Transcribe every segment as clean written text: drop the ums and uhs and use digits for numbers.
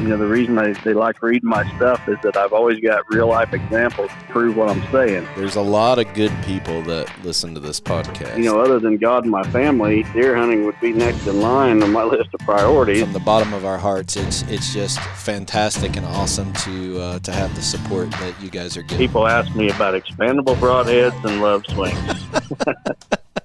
The reason they like reading my stuff is that I've always got real life examples to prove what I'm saying. There's a lot of good people that listen to this podcast. Other than God and my family, deer hunting would be next in line on my list of priorities. From the bottom of our hearts, it's just fantastic and awesome to have the support that you guys are getting. People ask me about expandable broadheads and love swings.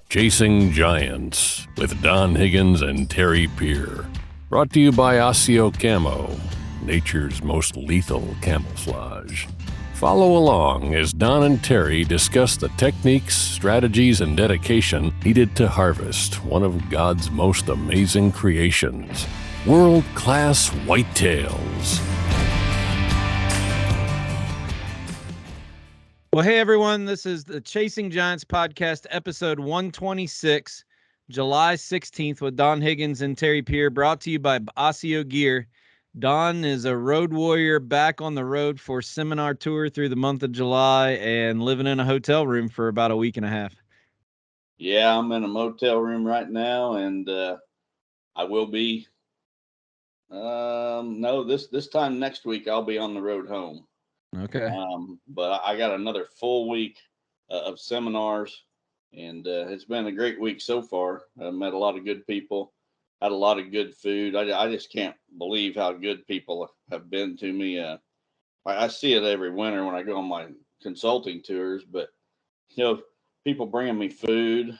Chasing Giants with Don Higgins and Terry Peer. Brought to you by Osseo Camo, nature's most lethal camouflage. Follow along as Don and Terry discuss the techniques, strategies, and dedication needed to harvest one of God's most amazing creations, world-class whitetails. Well, hey, everyone. This is the Chasing Giants podcast, episode 126, July 16th, with Don Higgins and Terry Peer, brought to you by Osseo Gear. Don is a road warrior back on the road for seminar tour through the month of July and living in a hotel room for about a week and a half. Yeah, I'm in a motel room right now, and I will be. No, this time next week I'll be on the road home. Okay. But I got another full week of seminars, and it's been a great week so far. I met a lot of good people, had a lot of good food. I just can't believe how good people have been to me. I see it every winter when I go on my consulting tours, but people bringing me food,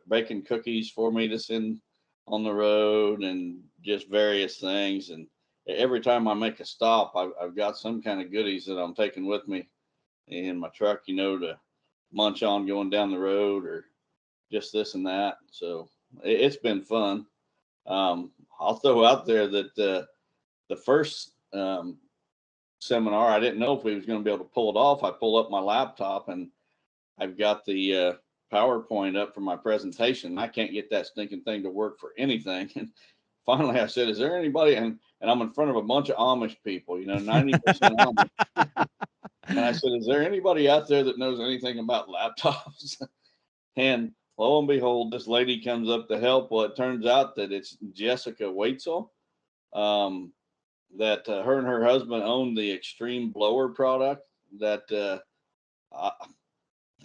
baking cookies for me to send on the road, and just various things. And every time I make a stop, I've got some kind of goodies that I'm taking with me in my truck, to munch on going down the road, or just this and that. So it's been fun. I'll throw out there that the first seminar, I didn't know if we was going to be able to pull it off. I pulled up my laptop and I've got the PowerPoint up for my presentation. I can't get that stinking thing to work for anything. And finally I said, is there anybody? And I'm in front of a bunch of Amish people, 90% Amish. And I said, is there anybody out there that knows anything about laptops? And lo and behold, this lady comes up to help. Well, it turns out that it's Jessica Waitzel, that her and her husband own the Extreme Blower product that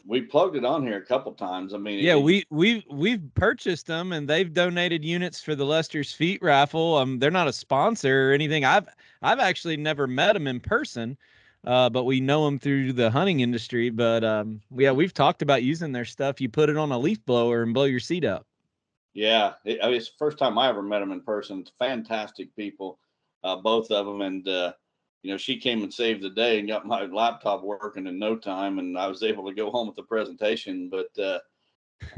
we plugged it on here a couple times. I mean, yeah, we've purchased them, and they've donated units for the Lester's Feet raffle. They're not a sponsor or anything. I've actually never met them in person, but we know them through the hunting industry. But we've talked about using their stuff. You put it on a leaf blower and blow your seed out. Yeah, it's the first time I ever met them in person. Fantastic people, both of them, and she came and saved the day and got my laptop working in no time, and I was able to go home with the presentation. But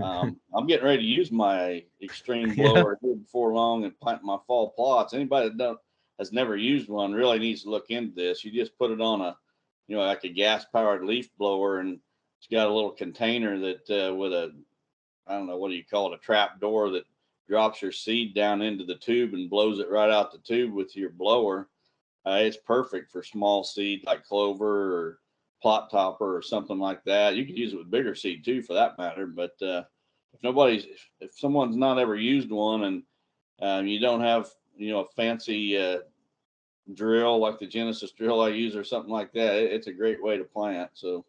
I'm getting ready to use my Extreme Blower here before long and plant my fall plots. Anybody that has never used one really needs to look into this. You just put it on a, like a gas-powered leaf blower, and it's got a little container that with a, I don't know, what do you call it, a trap door that drops your seed down into the tube and blows it right out the tube with your blower. It's perfect for small seed like clover or plot topper or something like that. You could use it with bigger seed too, for that matter. But if someone's not ever used one, and you don't have a fancy drill like the Genesis drill I use or something like that, it's a great way to plant. So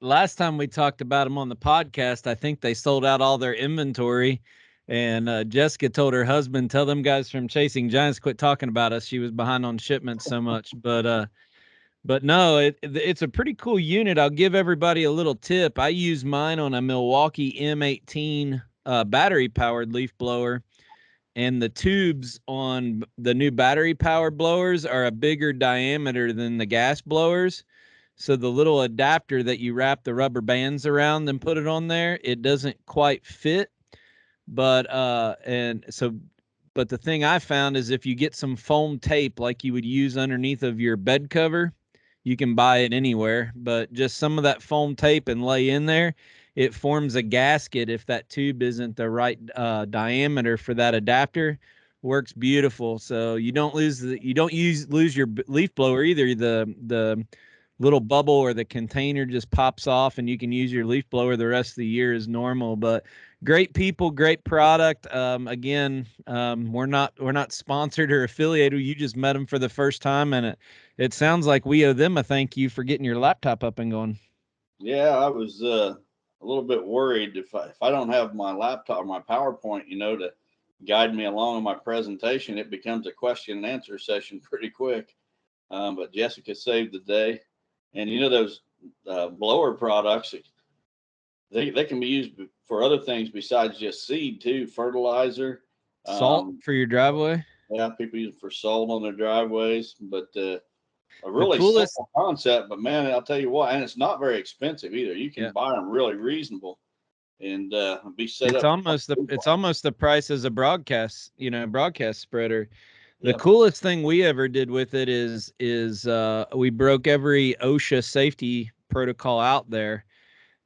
last time we talked about them on the podcast, I think they sold out all their inventory. And Jessica told her husband, tell them guys from Chasing Giants quit talking about us. She was behind on shipments so much. But no, it's a pretty cool unit. I'll give everybody a little tip. I use mine on a Milwaukee M18 battery-powered leaf blower. And the tubes on the new battery-powered blowers are a bigger diameter than the gas blowers. So the little adapter that you wrap the rubber bands around and put it on there, it doesn't quite fit. But the thing I found is if you get some foam tape like you would use underneath of your bed cover, you can buy it anywhere, but just some of that foam tape and lay in there, it forms a gasket if that tube isn't the right diameter for that adapter. Works beautiful. So you don't lose your leaf blower either. The little bubble or the container just pops off, and you can use your leaf blower the rest of the year as normal. But great people, great product. Again, we're not sponsored or affiliated. You just met them for the first time, and it sounds like we owe them a thank you for getting your laptop up and going. Yeah, I was a little bit worried if I don't have my laptop or my PowerPoint, to guide me along in my presentation, it becomes a question and answer session pretty quick. But Jessica saved the day, and those blower products, they can be used for other things besides just seed too, fertilizer, Salt for your driveway. Yeah, people use it for salt on their driveways, but a The really coolest, simple concept. But man, I'll tell you what, and it's not very expensive either. You can yeah, buy them really reasonable and be set it's up. almost the price as a broadcast spreader. The Yeah. coolest thing we ever did with it is we broke every OSHA safety protocol out there,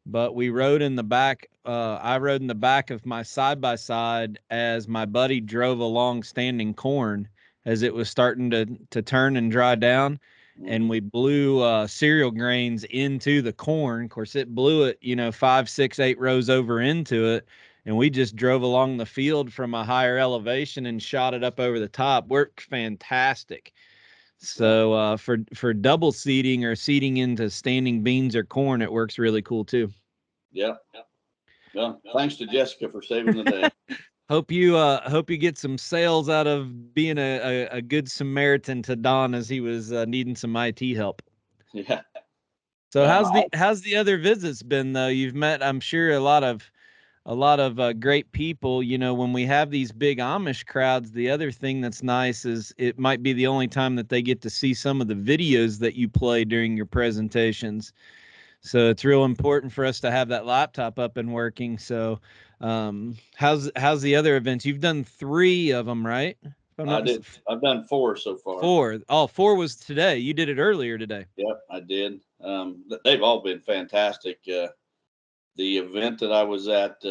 but we rode in the back. I rode in the back of my side by side as my buddy drove along standing corn as it was starting to turn and dry down, and we blew cereal grains into the corn. Of course, it blew it 5, 6, 8 rows over into it, and we just drove along the field from a higher elevation and shot it up over the top. Worked fantastic. So for double seeding or seeding into standing beans or corn, it works really cool too. Yeah. Well, thanks to Jessica for saving the day. Hope you get some sales out of being a good Samaritan to Don as he was needing some IT help. Yeah. So Well, how's the other visits been though? You've met, I'm sure, a lot of great people. When we have these big Amish crowds, the other thing that's nice is it might be the only time that they get to see some of the videos that you play during your presentations. So it's real important for us to have that laptop up and working. So how's the other events? You've done 3 of them, right? If I'm I not did. I've done 4 so far. 4. Oh, 4 was today. You did it earlier today. Yep, I did. They've all been fantastic. The event that I was at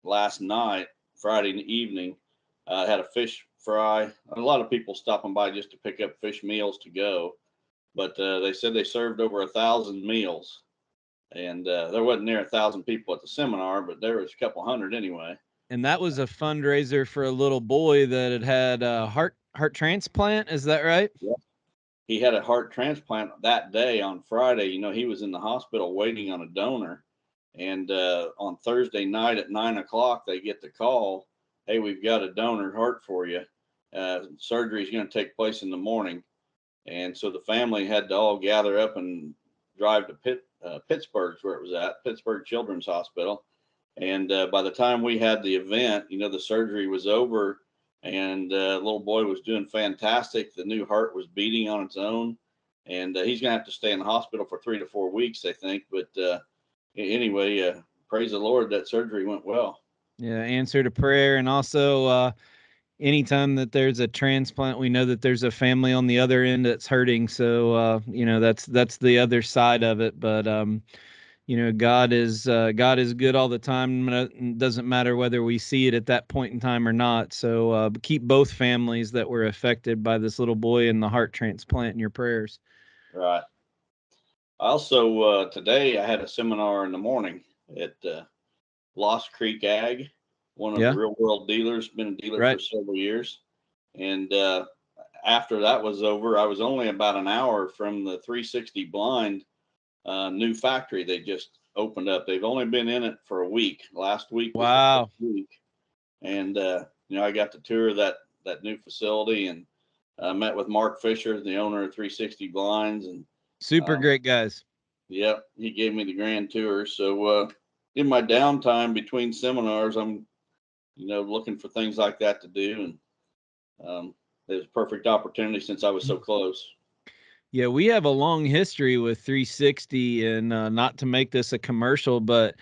last night, Friday evening, I had a fish fry. A lot of people stopping by just to pick up fish meals to go, but they said they served over 1,000 meals, and there wasn't near 1,000 people at the seminar, but there was a couple hundred anyway. And that was a fundraiser for a little boy that had a heart transplant. Is that right? Yeah. He had a heart transplant that day on Friday. He was in the hospital waiting on a donor. And on Thursday night at 9:00, they get the call, "Hey, we've got a donor heart for you. Surgery is going to take place in the morning." And so the family had to all gather up and drive to Pittsburgh, where it was at, Pittsburgh Children's Hospital. And by the time we had the event, the surgery was over, and the little boy was doing fantastic. The new heart was beating on its own, and he's going to have to stay in the hospital for 3 to 4 weeks, I think. But anyway, praise the Lord, that surgery went well. Yeah, answer to prayer. And also anytime that there's a transplant, we know that there's a family on the other end that's hurting. So that's the other side of it. But God is good all the time. It doesn't matter whether we see it at that point in time or not. So keep both families that were affected by this little boy and the heart transplant in your prayers. Right. Also, today I had a seminar in the morning at Lost Creek Ag, one of the real world dealers, been a dealer for several years. And after that was over, I was only about an hour from the 360 Blind new factory they just opened up. They've only been in it for a week. Last week was the first week. And I got to tour that new facility and met with Mark Fisher, the owner of 360 Blinds, and super great guys. Yep, he gave me the grand tour. So in my downtime between seminars, I'm looking for things like that to do, and it was a perfect opportunity since I was so close. Yeah, we have a long history with 360, and not to make this a commercial, but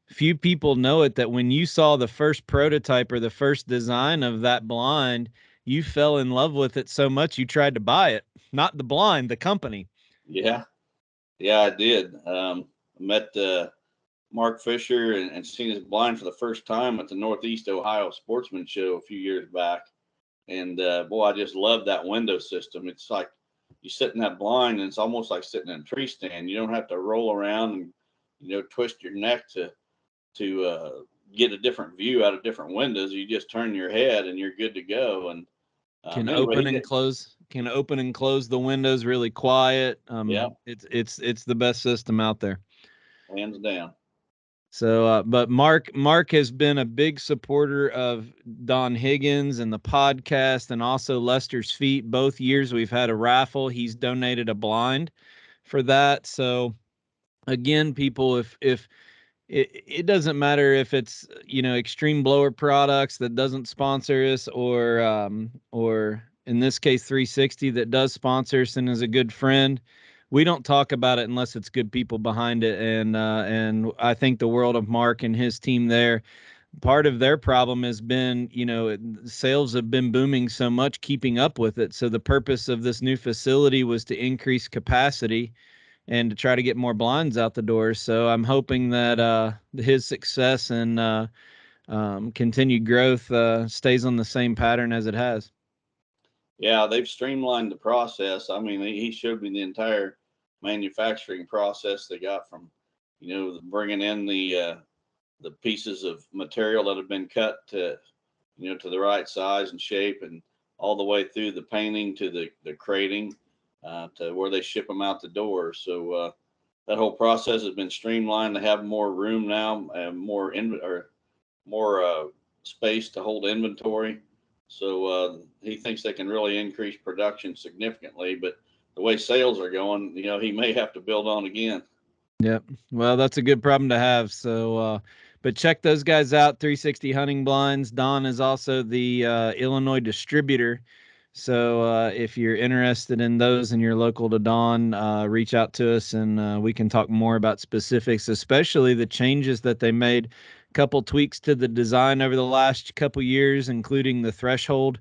few people know it, that when you saw the first prototype or the first design of that blind, you fell in love with it so much you tried to buy it. Not the blind, the company. Yeah, I did. Met Mark Fisher and seen his blind for the first time at the Northeast Ohio Sportsman Show a few years back. And boy, I just love that window system. It's like you sit in that blind and it's almost like sitting in a tree stand. You don't have to roll around and twist your neck to get a different view out of different windows. You just turn your head and you're good to go. And can anyway, open and close the windows really quiet. Yeah. It's the best system out there, hands down. So, but Mark has been a big supporter of Don Higgins and the podcast, and also Lester's Feet. Both years we've had a raffle. He's donated a blind for that. So, again, people, if it doesn't matter if it's, Extreme Blower Products that doesn't sponsor us, or in this case 360 that does sponsor us and is a good friend. We don't talk about it unless it's good people behind it, and I think the world of Mark and his team there. Part of their problem has been, sales have been booming so much, keeping up with it. So the purpose of this new facility was to increase capacity and to try to get more blinds out the door. So I'm hoping that his success and continued growth stays on the same pattern as it has. Yeah, they've streamlined the process. I mean, he showed me the entire manufacturing process they got from, bringing in the pieces of material that have been cut to, to the right size and shape, and all the way through the painting to the crating to where they ship them out the door. So that whole process has been streamlined. They have more room now, and more space to hold inventory. So he thinks they can really increase production significantly, but the way sales are going, he may have to build on again. Yep. Well, that's a good problem to have. So, but check those guys out, 360 Hunting Blinds. Don is also the Illinois distributor. So if you're interested in those and you're local to Don, reach out to us, and we can talk more about specifics, especially the changes that they made. A couple tweaks to the design over the last couple years, including the threshold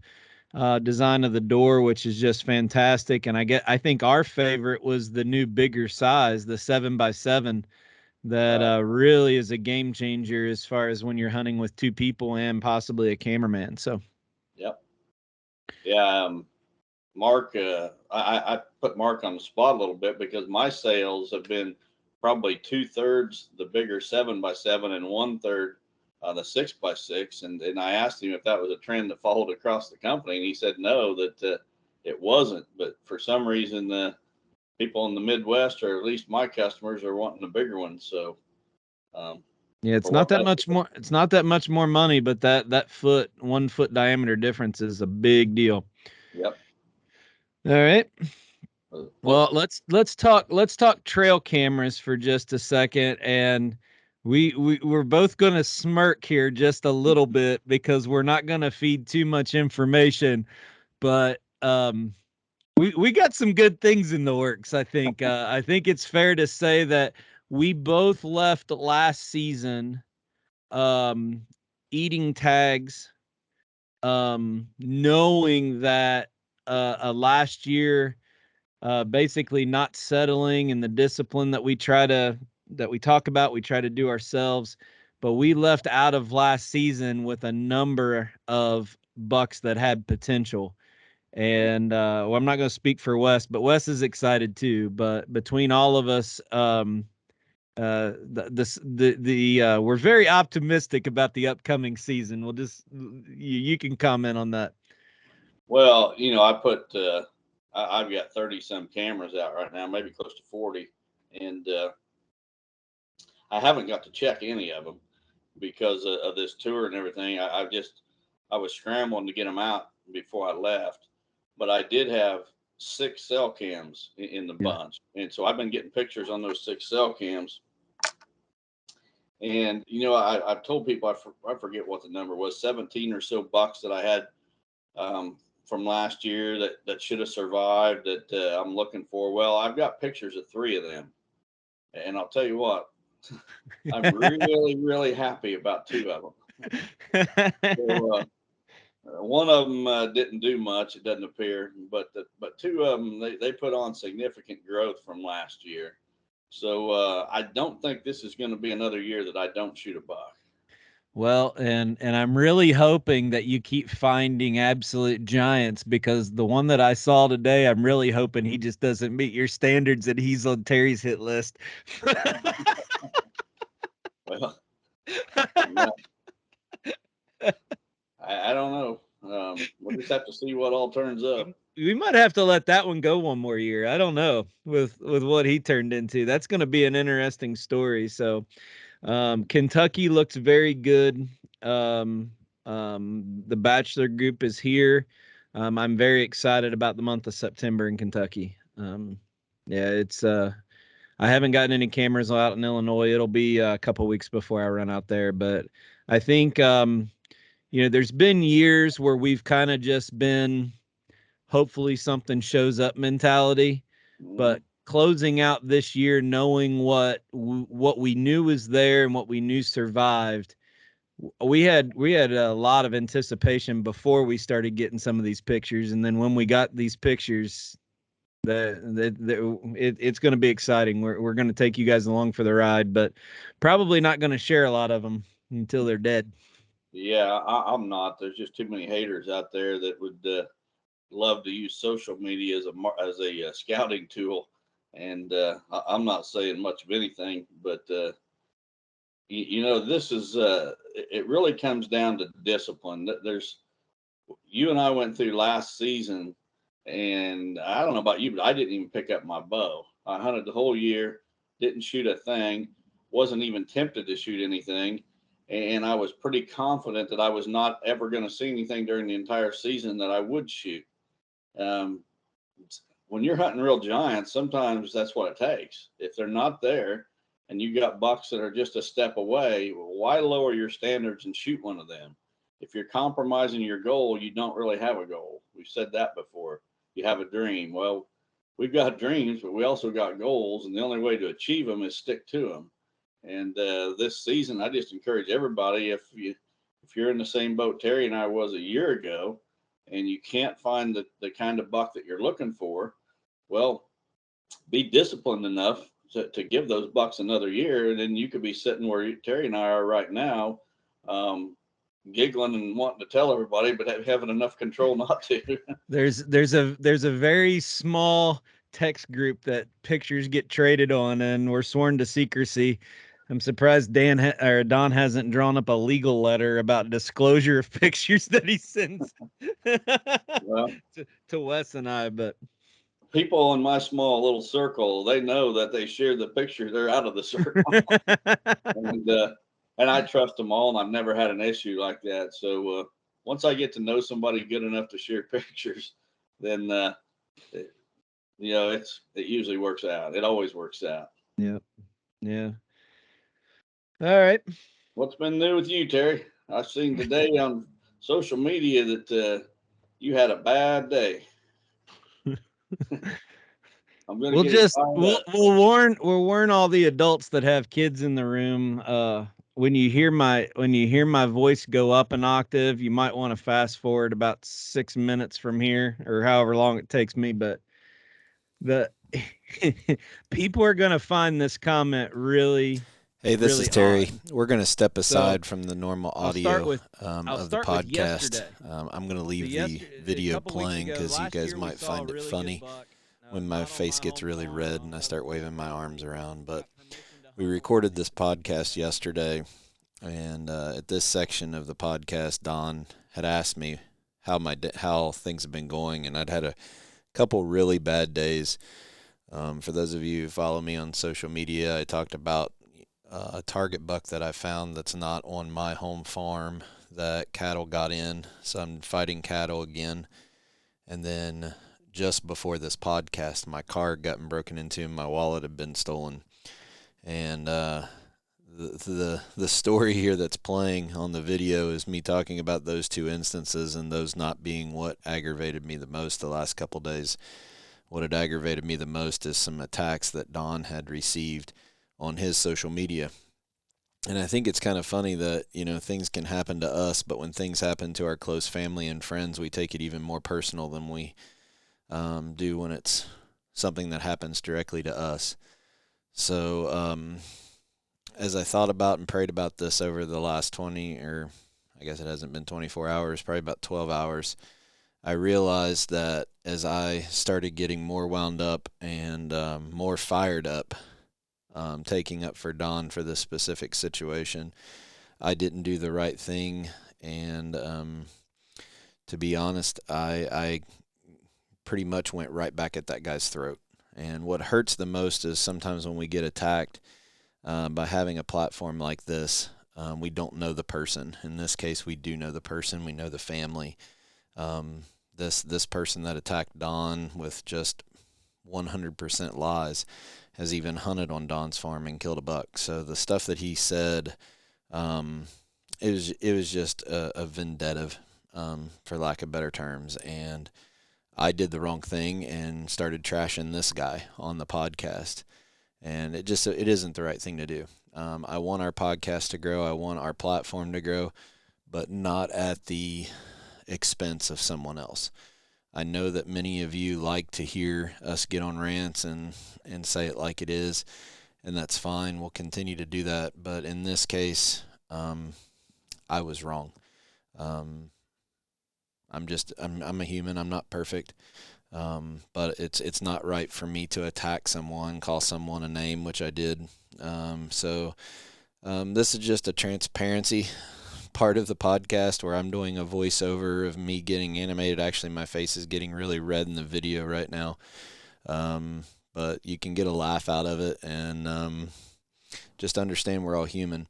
design of the door, which is just fantastic. And I think our favorite was the new bigger size, the 7x7, that really is a game changer as far as when you're hunting with two people and possibly a cameraman. So, yep. Yeah. Mark, I put Mark on the spot a little bit because my sales have been probably 2/3 the bigger 7x7 and 1/3 the 6x6. And I asked him if that was a trend that followed across the company, and he said no, that it wasn't. But for some reason, the people in the Midwest, or at least my customers, are wanting the bigger ones. So yeah, it's not that much more. It's not that much more money, but that 1 foot diameter difference is a big deal. Yep. All right. Well, let's talk trail cameras for just a second, and we're both going to smirk here just a little bit because we're not going to feed too much information, but we got some good things in the works. I think it's fair to say that we both left last season eating tags, knowing that last year, basically not settling, and the discipline that we talk about, we try to do ourselves. But we left out of last season with a number of bucks that had potential. And well, I'm not going to speak for Wes, but Wes is excited too. But between all of us, we're very optimistic about the upcoming season. We'll just you can comment on that. Well, I put I've got 30 some cameras out right now, maybe close to 40, and I haven't got to check any of them because of this tour and everything. I was scrambling to get them out before I left, but I did have 6 cell cams in the bunch, and so I've been getting pictures on those 6 cell cams. And I've told people, I forget what the number was, 17 or so bucks that I had from last year that should have survived, that I'm looking for. Well, I've got pictures of 3 of them, and I'll tell you what, I'm really, really happy about 2 of them. So, one of them didn't do much, it doesn't appear, but 2 of them, they put on significant growth from last year. So I don't think this is going to be another year that I don't shoot a buck. Well, and I'm really hoping that you keep finding absolute giants, because the one that I saw today, I'm really hoping he just doesn't meet your standards and he's on Terry's hit list. Well, I don't know. We'll just have to see what all turns up. We might have to let that one go one more year. I don't know with what he turned into. That's going to be an interesting story. So, Kentucky looks very good. The bachelor group is here. I'm very excited about the month of September in Kentucky. Yeah, it's I haven't gotten any cameras out in Illinois. It'll be a couple weeks before I run out there, but I think there's been years where we've kind of just been hopefully something shows up mentality, but closing out this year knowing what we knew was there and what we knew survived, we had a lot of anticipation before we started getting some of these pictures, and then when we got these pictures, it's going to be exciting. We're going to take you guys along for the ride, but probably not going to share a lot of them until they're dead. Yeah, I'm not. There's just too many haters out there that would love to use social media as a scouting tool, and I'm not saying much of anything, but this is it really comes down to discipline. You and I went through last season, and I don't know about you, but I didn't even pick up my bow. I hunted the whole year, didn't shoot a thing, wasn't even tempted to shoot anything, and I was pretty confident that I was not ever going to see anything during the entire season that I would shoot. When you're hunting real giants, sometimes that's what it takes. If they're not there and you got bucks that are just a step away, why lower your standards and shoot one of them? If you're compromising your goal, you don't really have a goal. We've said that before. You have a dream. Well, we've got dreams, but we also got goals, and the only way to achieve them is stick to them. And this season, I just encourage everybody, if you're in the same boat Terry and I was a year ago, and you can't find the kind of buck that you're looking for, well, be disciplined enough to give those bucks another year, and then you could be sitting where Terry and I are right now, giggling and wanting to tell everybody, but having enough control not to. There's a very small text group that pictures get traded on, and we're sworn to secrecy. I'm surprised Don hasn't drawn up a legal letter about disclosure of pictures that he sends Well, to Wes and I, but people in my small little circle, they know that they share the picture, they're out of the circle. and I trust them all, and I've never had an issue like that. So once I get to know somebody good enough to share pictures, then it usually works out. It always works out. Yeah. All right. What's been new with you, Terry? I've seen today on social media that you had a bad day. We'll warn all the adults that have kids in the room. When you hear my voice go up an octave, you might want to fast forward about 6 minutes from here, or however long it takes me. But the people are gonna find this comment really. Hey, this really is Terry. odd. We're going to step aside from the normal audio of the podcast. I'm going to leave the video playing because you guys might find it funny when my face gets really red and I start waving my arms around. But we recorded this podcast yesterday, and at this section of the podcast, Don had asked me how things have been going, and I'd had a couple really bad days. For those of you who follow me on social media, I talked about a target buck that I found that's not on my home farm that cattle got in. So I'm fighting cattle again. And then just before this podcast, my car had gotten broken into and my wallet had been stolen. And the story here that's playing on the video is me talking about those two instances, and those not being what aggravated me the most the last couple days. What had aggravated me the most is some attacks that Don had received on his social media. And I think it's kind of funny that, things can happen to us, but when things happen to our close family and friends, we take it even more personal than we do when it's something that happens directly to us. So as I thought about and prayed about this over the last 20, or I guess it hasn't been 24 hours, probably about 12 hours, I realized that as I started getting more wound up and more fired up, taking up for Don for this specific situation, I didn't do the right thing And to be honest, I pretty much went right back at that guy's throat. And what hurts the most is sometimes when we get attacked by having a platform like this, we don't know the person. In this case, we do know the person. We know the family. This person that attacked Don with just 100% lies has even hunted on Don's farm and killed a buck. So the stuff that he said, it was just a vendetta, for lack of better terms. And I did the wrong thing and started trashing this guy on the podcast. And it isn't the right thing to do. I want our podcast to grow. I want our platform to grow, but not at the expense of someone else. I know that many of you like to hear us get on rants and say it like it is, and that's fine. We'll continue to do that. But in this case, I was wrong. I'm a human. I'm not perfect. But it's not right for me to attack someone, call someone a name, which I did. So this is just a transparency part of the podcast where I'm doing a voiceover of me getting animated. Actually, my face is getting really red in the video right now. But you can get a laugh out of it, and just understand we're all human.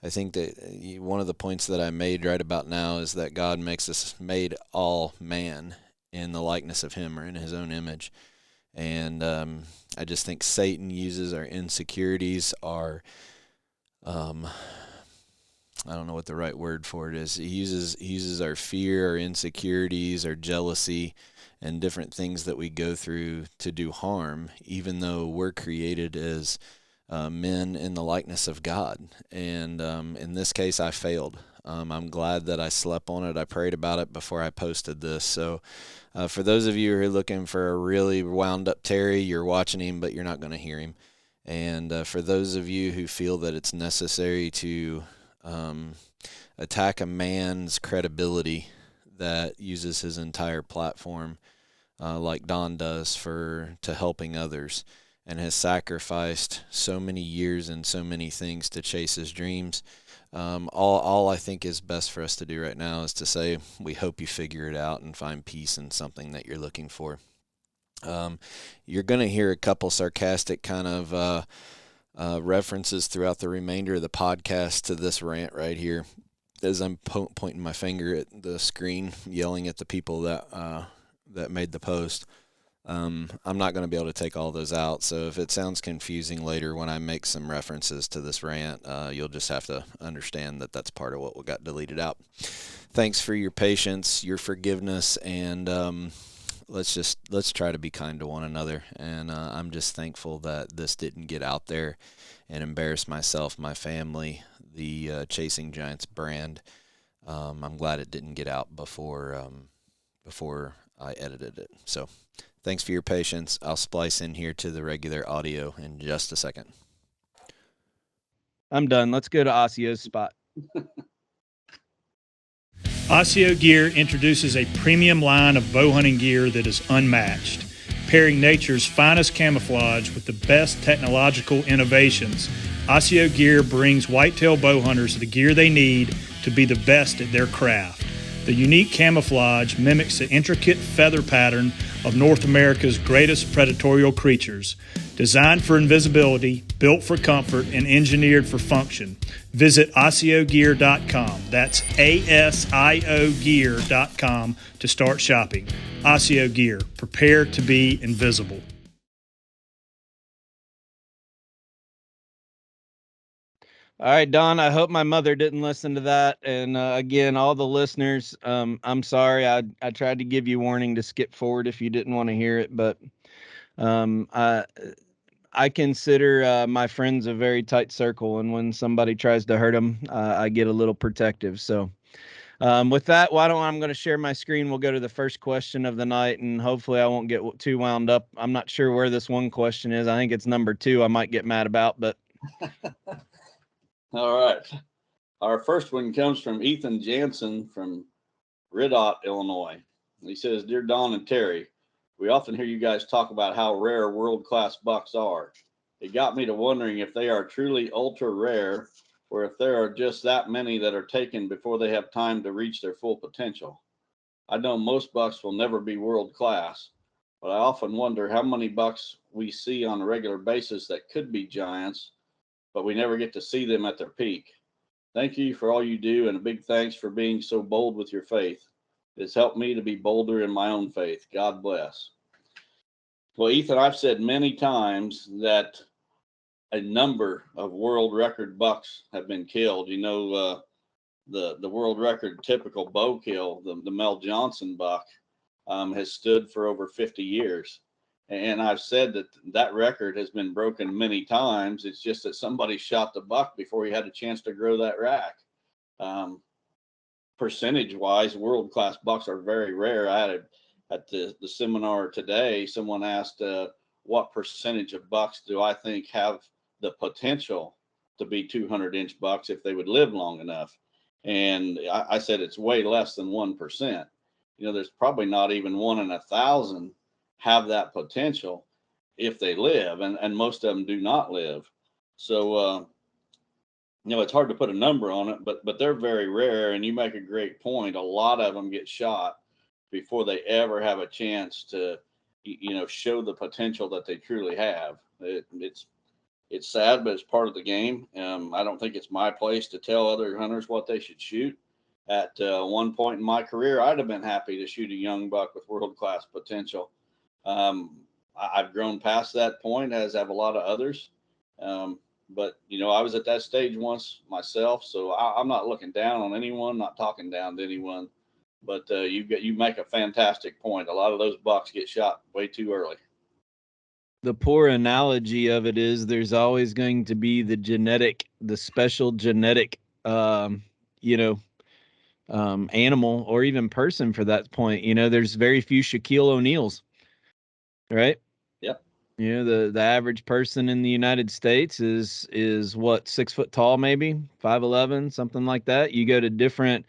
I think that one of the points that I made right about now is that God made all man in the likeness of him, or in his own image. And I just think Satan uses our insecurities, our I don't know what the right word for it is. He uses our fear, our insecurities, our jealousy, and different things that we go through to do harm, even though we're created as men in the likeness of God. And in this case, I failed. I'm glad that I slept on it. I prayed about it before I posted this. So for those of you who are looking for a really wound up Terry, you're watching him, but you're not going to hear him. And for those of you who feel that it's necessary to attack a man's credibility that uses his entire platform, like Don does, to helping others, and has sacrificed so many years and so many things to chase his dreams, all I think is best for us to do right now is to say, we hope you figure it out and find peace in something that you're looking for. You're going to hear a couple sarcastic kind of references throughout the remainder of the podcast to this rant right here, as I'm pointing my finger at the screen, yelling at the people that made the post. I'm not going to be able to take all those out, so if it sounds confusing later when I make some references to this rant, you'll just have to understand that that's part of what got deleted out. Thanks for your patience, your forgiveness, and let's try to be kind to one another. And I'm just thankful that this didn't get out there and embarrass myself, my family, the Chasing Giants brand. I'm glad it didn't get out before I edited it. So thanks for your patience. I'll splice in here to the regular audio in just a second. I'm done. Let's go to Osseo's spot. Osseo Gear introduces a premium line of bow hunting gear that is unmatched, pairing nature's finest camouflage with the best technological innovations. Osseo Gear brings whitetail bow hunters the gear they need to be the best at their craft. The unique camouflage mimics the intricate feather pattern of North America's greatest predatory creatures. Designed for invisibility, built for comfort, and engineered for function. Visit OsseoGear.com. That's ASIO Gear.com to start shopping. Osseo Gear. Prepare to be invisible. All right, Don, I hope my mother didn't listen to that. And again, all the listeners, I'm sorry. I tried to give you warning to skip forward if you didn't want to hear it, but I consider my friends a very tight circle, and when somebody tries to hurt them, I get a little protective. So with that, I'm going to share my screen. We'll go to the first question of the night, and hopefully I won't get too wound up. I'm not sure where this one question is. I think it's number 2 I might get mad about, but... All right. Our first one comes from Ethan Jansen from Ridot, Illinois. He says, Dear Don and Terry, we often hear you guys talk about how rare world-class bucks are. It got me to wondering if they are truly ultra rare where if there are just that many that are taken before they have time to reach their full potential. I know most bucks will never be world class, but I often wonder how many bucks we see on a regular basis that could be giants, but we never get to see them at their peak. Thank you for all you do, and a big thanks for being so bold with your faith. It's helped me to be bolder in my own faith. God bless. Well, Ethan, I've said many times that a number of world record bucks have been killed. You know, the world record typical bow kill, the Mel Johnson buck, has stood for over 50 years. And I've said that record has been broken many times. It's just that somebody shot the buck before he had a chance to grow that rack. Percentage wise, world class bucks are very rare. I had at the seminar today, someone asked, what percentage of bucks do I think have the potential to be 200-inch bucks if they would live long enough? And I said it's way less than 1%. You know, there's probably not even 1 in 1,000 have that potential if they live, and most of them do not live. So, you know, it's hard to put a number on it, but they're very rare. And you make a great point. A lot of them get shot before they ever have a chance to, you know, show the potential that they truly have. It's sad, but it's part of the game. I don't think it's my place to tell other hunters what they should shoot. At one point in my career, I'd have been happy to shoot a young buck with world-class potential. I've grown past that point, as have a lot of others. But, you know, I was at that stage once myself, so I'm not looking down on anyone, not talking down to anyone. But you make a fantastic point. A lot of those bucks get shot way too early. The poor analogy of it is there's always going to be the special genetic, animal or even person for that point. You know, there's very few Shaquille O'Neals, right? Yep. You know, the average person in the United States is what, 6 foot tall, maybe 5'11", something like that. You go to different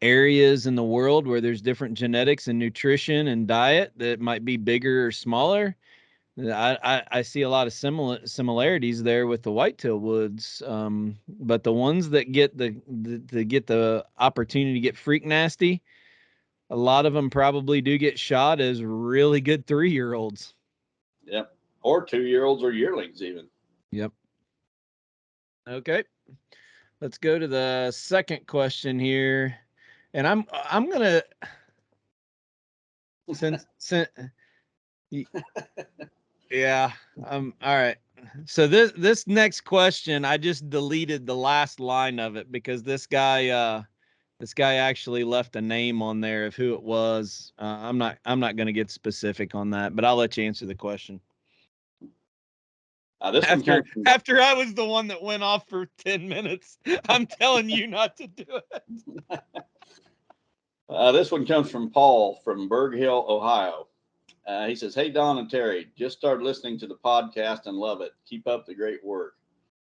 areas in the world where there's different genetics and nutrition and diet that might be bigger or smaller. I see a lot of similarities there with the whitetail woods, but the ones that get the opportunity to get freak nasty, a lot of them probably do get shot as really good 3-year-olds. Yep, or 2-year-olds or yearlings even. Yep. Okay, let's go to the second question here, and I'm gonna since yeah, all right. So this next question, I just deleted the last line of it because this guy actually left a name on there of who it was. I'm not going to get specific on that, but I'll let you answer the question. After I was the one that went off for 10 minutes, I'm telling you not to do it. This one comes from Paul from Berg Hill, Ohio. He says, "Hey, Don and Terry, just started listening to the podcast and love it. Keep up the great work.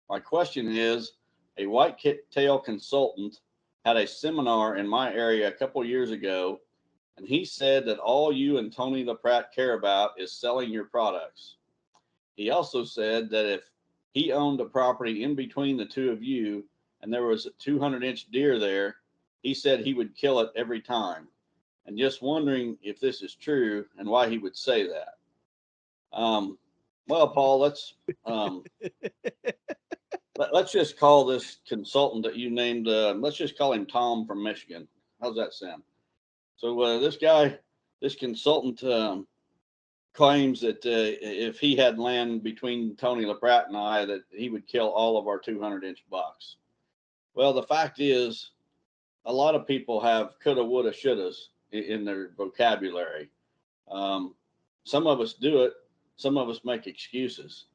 My question is, a whitetail consultant had a seminar in my area a couple years ago, and he said that all you and Tony LaPratte care about is selling your products. He also said that if he owned a property in between the two of you and there was a 200-inch deer there, he said he would kill it every time. And just wondering if this is true and why he would say that." Well, Paul, let's just call this consultant that you named, let's just call him Tom from Michigan. How's that sound? So this consultant claims that if he had land between Tony LaPratte and I, that he would kill all of our 200-inch bucks. Well, the fact is, a lot of people have coulda, woulda, shouldas in their vocabulary. Some of us do it. Some of us make excuses.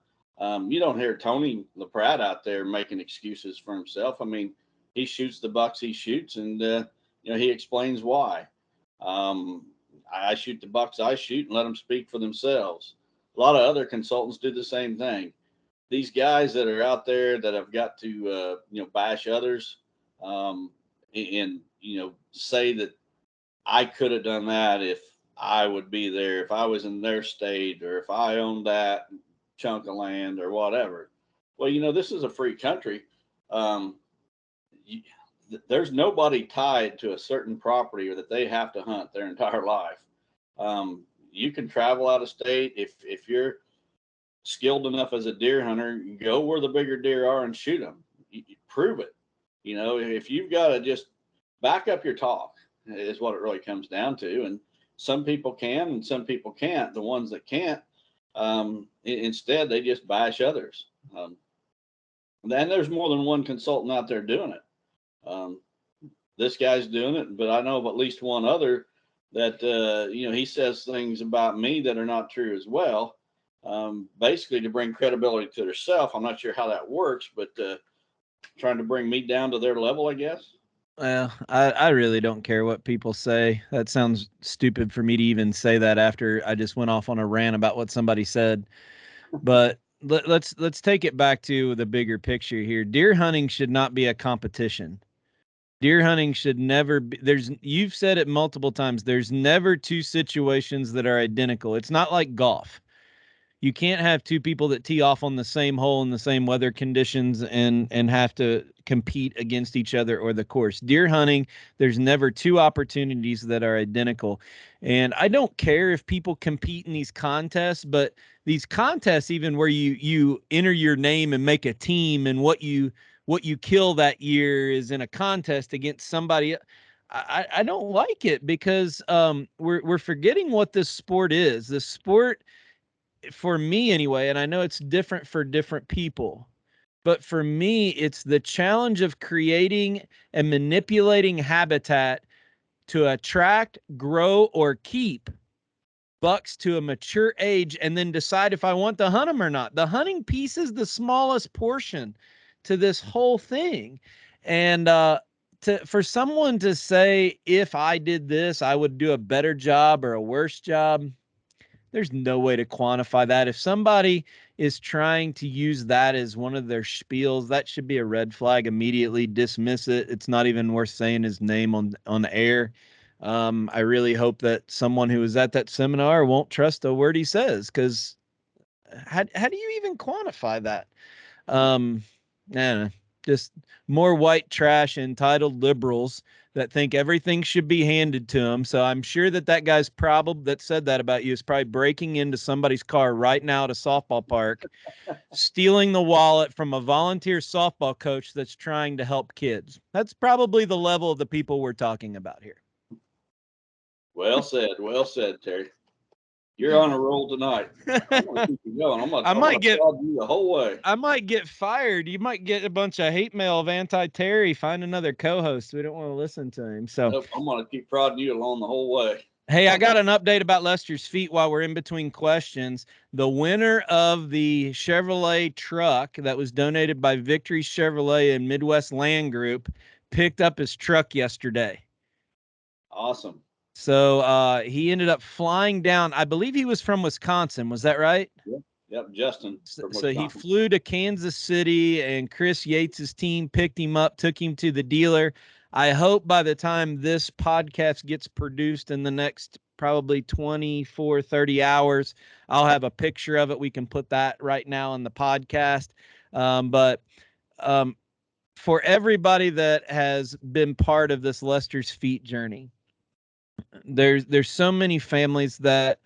You don't hear Tony LaPratte out there making excuses for himself. I mean, he shoots the bucks he shoots, and he explains why. I shoot the bucks I shoot and let them speak for themselves. A lot of other consultants do the same thing. These guys that are out there that have got to bash others and say that I could have done that if I would be there, if I was in their state, or if I owned that chunk of land or whatever. Well, this is a free country. there's nobody tied to a certain property or that they have to hunt their entire life. You can travel out of state if you're skilled enough as a deer hunter. Go where the bigger deer are and shoot them. You prove it. If you've got to just back up your talk, is what it really comes down to. And some people can, and some people can't. The ones that can't, instead they just bash others. And there's more than one consultant out there doing it. This guy's doing it, but I know of at least one other that, he says things about me that are not true as well. Basically to bring credibility to themselves. I'm not sure how that works, but trying to bring me down to their level, I guess. Well, I really don't care what people say. That sounds stupid for me to even say that after I just went off on a rant about what somebody said. But let's take it back to the bigger picture here. Deer hunting should not be a competition. Deer hunting should never be, you've said it multiple times, there's never two situations that are identical. It's not like golf. You can't have two people that tee off on the same hole in the same weather conditions and have to compete against each other or the course. Deer hunting, there's never two opportunities that are identical. And I don't care if people compete in these contests, but these contests, even where you enter your name and make a team, and what you kill that year is in a contest against somebody. I don't like it, because we're forgetting what this sport is. This sport, for me anyway, and I know it's different for different people, but for me, it's the challenge of creating and manipulating habitat to attract, grow, or keep bucks to a mature age, and then decide if I want to hunt them or not. The hunting piece is the smallest portion to this whole thing. And for someone to say, if I did this, I would do a better job or a worse job, there's no way to quantify that. If somebody is trying to use that as one of their spiels, that should be a red flag. Immediately dismiss it. It's not even worth saying his name on air. I really hope that someone who was at that seminar won't trust a word he says, because how do you even quantify that? Just more white trash, entitled liberals that think everything should be handed to them. So I'm sure that guy's that said that about you is probably breaking into somebody's car right now at a softball park, stealing the wallet from a volunteer softball coach that's trying to help kids. That's probably the level of the people we're talking about here. Well said, Terry. You're on a roll tonight. I'm gonna keep you going. I'm gonna prod you the whole way. I might get fired. You might get a bunch of hate mail of anti-Terry. Find another co-host. We don't want to listen to him. So nope, I'm gonna keep prodding you along the whole way. Hey, I got an update about Lester's Feet while we're in between questions. The winner of the Chevrolet truck that was donated by Victory Chevrolet and Midwest Land Group picked up his truck yesterday. Awesome. So he ended up flying down. I believe he was from Wisconsin. Was that right? Yep, Justin. So he flew to Kansas City, and Chris Yates's team picked him up, took him to the dealer. I hope by the time this podcast gets produced in the next probably 24, 30 hours, I'll have a picture of it. We can put that right now on the podcast. But for everybody that has been part of this Lester's Feet journey, there's so many families that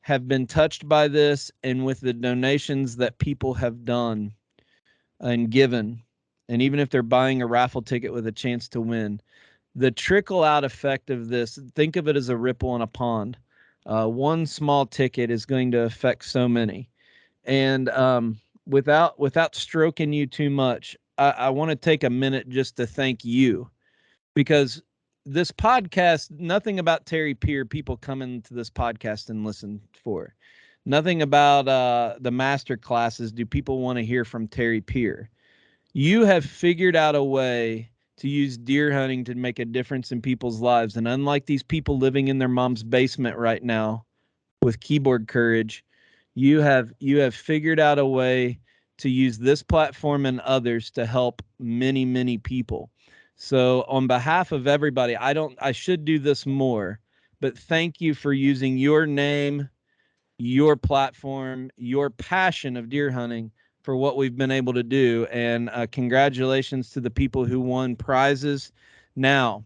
have been touched by this, and with the donations that people have done and given, and even if they're buying a raffle ticket with a chance to win, the trickle out effect of this, think of it as a ripple in a pond. One small ticket is going to affect so many. And without stroking you too much, I want to take a minute just to thank you, because this podcast, nothing about Terry Peer people come into this podcast and listen for. Nothing about the master classes do people want to hear from Terry Peer. You have figured out a way to use deer hunting to make a difference in people's lives. And unlike these people living in their mom's basement right now with keyboard courage, you have figured out a way to use this platform and others to help many, many people. So on behalf of everybody, I should do this more, but thank you for using your name, your platform, your passion of deer hunting for what we've been able to do. And congratulations to the people who won prizes. Now,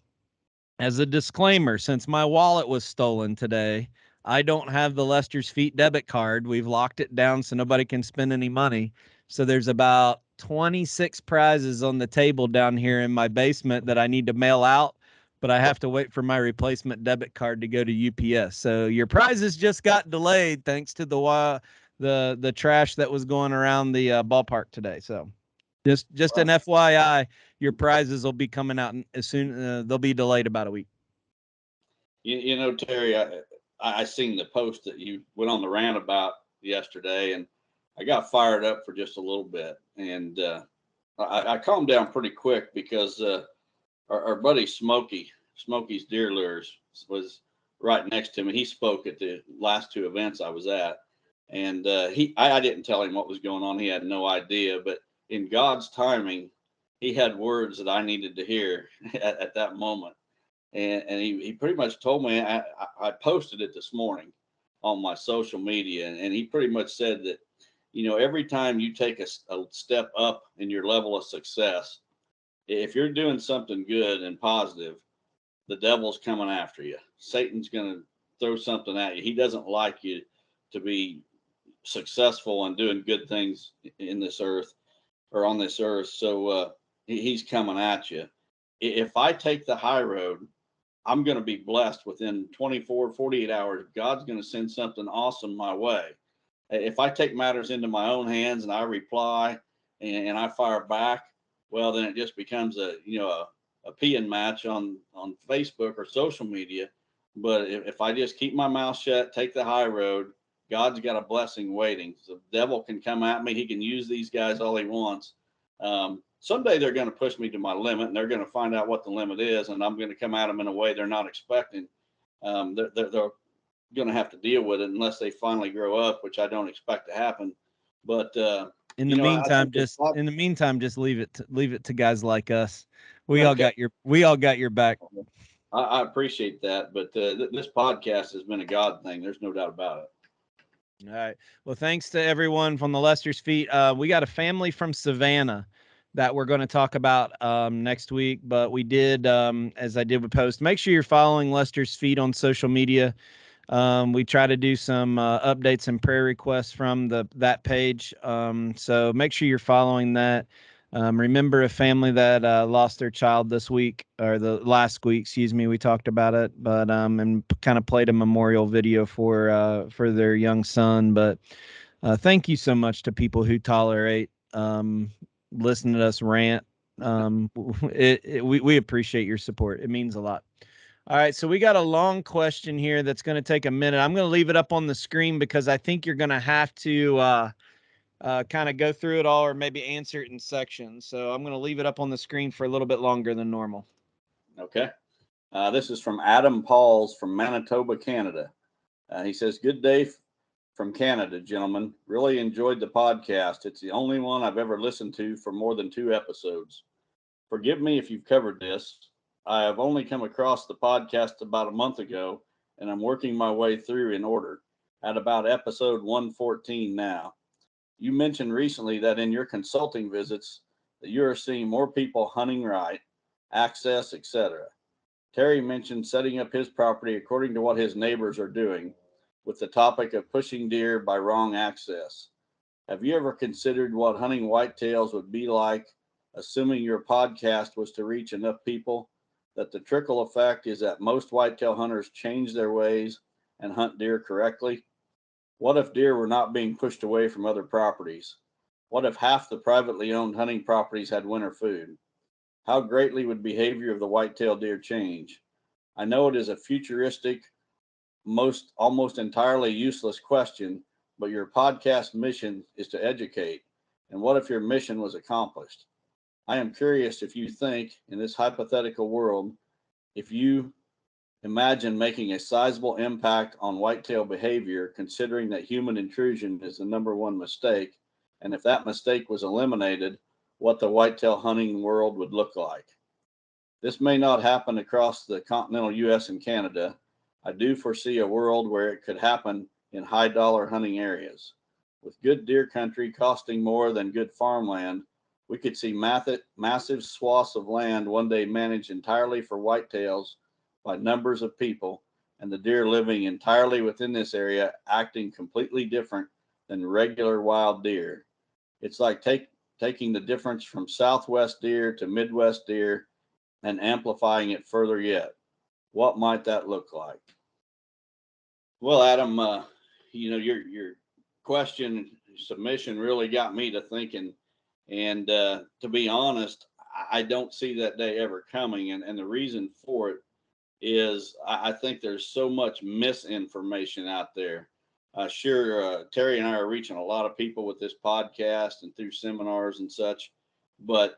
as a disclaimer, since my wallet was stolen today, I don't have the Lester's Feet debit card. We've locked it down so nobody can spend any money. So there's about 26 prizes on the table down here in my basement that I need to mail out, but I have to wait for my replacement debit card to go to UPS. So your prizes just got delayed thanks to the trash that was going around the ballpark today. So just an FYI, your prizes will be coming out as soon. They'll be delayed about a week. You know, Terry, I seen the post that you went on the rant about yesterday, and I got fired up for just a little bit, and I calmed down pretty quick because our buddy Smokey's Deer Lures was right next to me. He spoke at the last two events I was at, and I didn't tell him what was going on. He had no idea, but in God's timing, he had words that I needed to hear at that moment. And he pretty much told me, I posted it this morning on my social media, and he pretty much said that, you know, every time you take a step up in your level of success, if you're doing something good and positive, the devil's coming after you. Satan's going to throw something at you. He doesn't like you to be successful and doing good things in this earth or on this earth. So he's coming at you. If I take the high road, I'm going to be blessed within 24, 48 hours. God's going to send something awesome my way. If I take matters into my own hands and I reply and I fire back, well, then it just becomes a peeing match on Facebook or social media. But if I just keep my mouth shut, take the high road, God's got a blessing waiting. So the devil can come at me. He can use these guys all he wants. Someday they're going to push me to my limit, and they're going to find out what the limit is, and I'm going to come at them in a way they're not expecting. They're going to have to deal with it unless they finally grow up, which I don't expect to happen. But in the meantime, just leave it to guys like us. We all got your back. I appreciate that, but this podcast has been a God thing. There's no doubt about it. All right. Well, thanks to everyone from the Lester's Feet. We got a family from Savannah that we're going to talk about next week. But we did, as I did with post, make sure you're following Lester's Feet on social media. We try to do some updates and prayer requests from that page. So make sure you're following that. Remember a family that lost their child this week, or the last week, excuse me. We talked about it, but and kind of played a memorial video for their young son. But thank you so much to people who tolerate listening to us rant. We appreciate your support. It means a lot. All right, so we got a long question here that's going to take a minute. I'm going to leave it up on the screen because I think you're going to have to kind of go through it all, or maybe answer it in sections. So I'm going to leave it up on the screen for a little bit longer than normal. Okay. This is from Adam Pauls from Manitoba, Canada. He says, "Good day from Canada, gentlemen. Really enjoyed the podcast. It's the only one I've ever listened to for more than 2 episodes. Forgive me if you've covered this. I have only come across the podcast about a month ago, and I'm working my way through in order at about episode 114 now. You mentioned recently that in your consulting visits that you are seeing more people hunting right, access, etc. Terry mentioned setting up his property according to what his neighbors are doing, with the topic of pushing deer by wrong access. Have you ever considered what hunting whitetails would be like, assuming your podcast was to reach enough people that the trickle effect is that most whitetail hunters change their ways and hunt deer correctly? What if deer were not being pushed away from other properties? What if half the privately owned hunting properties had winter food? How greatly would behavior of the whitetail deer change? I know it is a futuristic, almost entirely useless question, but your podcast mission is to educate. And what if your mission was accomplished? I am curious if you think, in this hypothetical world, if you imagine making a sizable impact on whitetail behavior, considering that human intrusion is the #1 mistake, and if that mistake was eliminated, what the whitetail hunting world would look like. This may not happen across the continental U.S. and Canada. I do foresee a world where it could happen in high-dollar hunting areas. With good deer country costing more than good farmland, we could see massive swaths of land one day managed entirely for whitetails by numbers of people, and the deer living entirely within this area acting completely different than regular wild deer. It's like taking the difference from Southwest deer to Midwest deer and amplifying it further yet. What might that look like? Well, Adam, your question submission really got me to thinking. And to be honest, I don't see that day ever coming. And the reason for it is I think there's so much misinformation out there. Sure, Terry and I are reaching a lot of people with this podcast and through seminars and such, but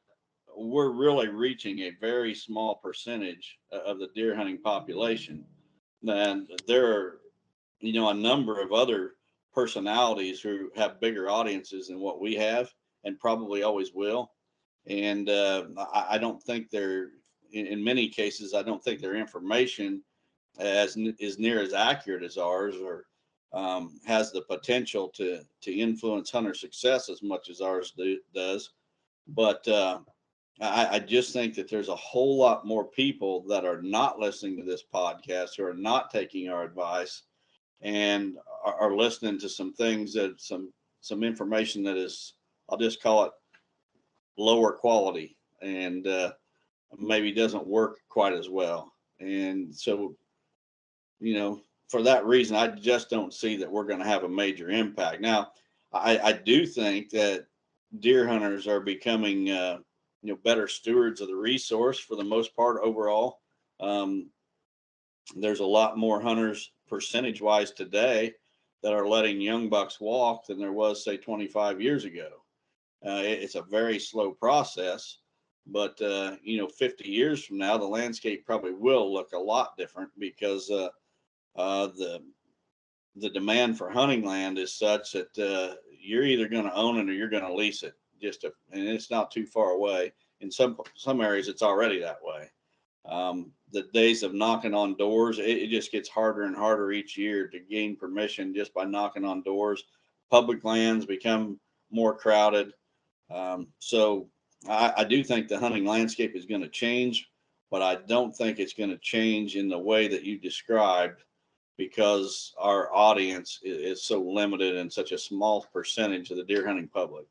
we're really reaching a very small percentage of the deer hunting population. And there are, a number of other personalities who have bigger audiences than what we have and probably always will. And I don't think in many cases, I don't think their information is near as accurate as ours, or has the potential to influence hunter success as much as ours does. But I just think that there's a whole lot more people that are not listening to this podcast, who are not taking our advice, and are listening to some things that some information that is, I'll just call it lower quality, and maybe doesn't work quite as well. And so, for that reason, I just don't see that we're going to have a major impact. Now, I do think that deer hunters are becoming, better stewards of the resource for the most part overall. There's a lot more hunters percentage wise today that are letting young bucks walk than there was, say, 25 years ago. It's a very slow process, but 50 years from now, the landscape probably will look a lot different, because the demand for hunting land is such that you're either going to own it or you're going to lease it. And it's not too far away. In some areas, it's already that way. The days of knocking on doors, it just gets harder and harder each year to gain permission just by knocking on doors. Public lands become more crowded. So I do think the hunting landscape is going to change, but I don't think it's going to change in the way that you described, because our audience is so limited and such a small percentage of the deer hunting public.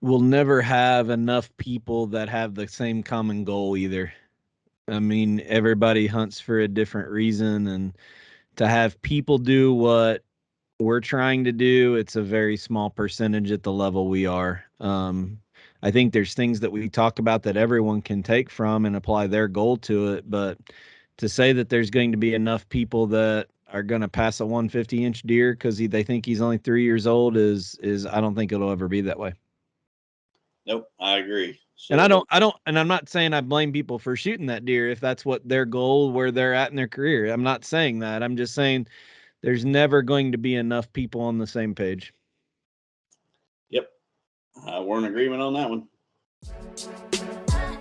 We'll never have enough people that have the same common goal either. I mean, everybody hunts for a different reason, and to have people do what we're trying to do, it's a very small percentage at the level we are. I think there's things that we talk about that everyone can take from and apply their goal to it, but to say that there's going to be enough people that are going to pass a 150-inch deer because they think he's only 3 years old is I don't think it'll ever be that way. Nope, I agree. So, and and I'm not saying I blame people for shooting that deer if that's what their goal, where they're at in their career. I'm not saying that. I'm just saying there's never going to be enough people on the same page. Yep. We're in agreement on that one.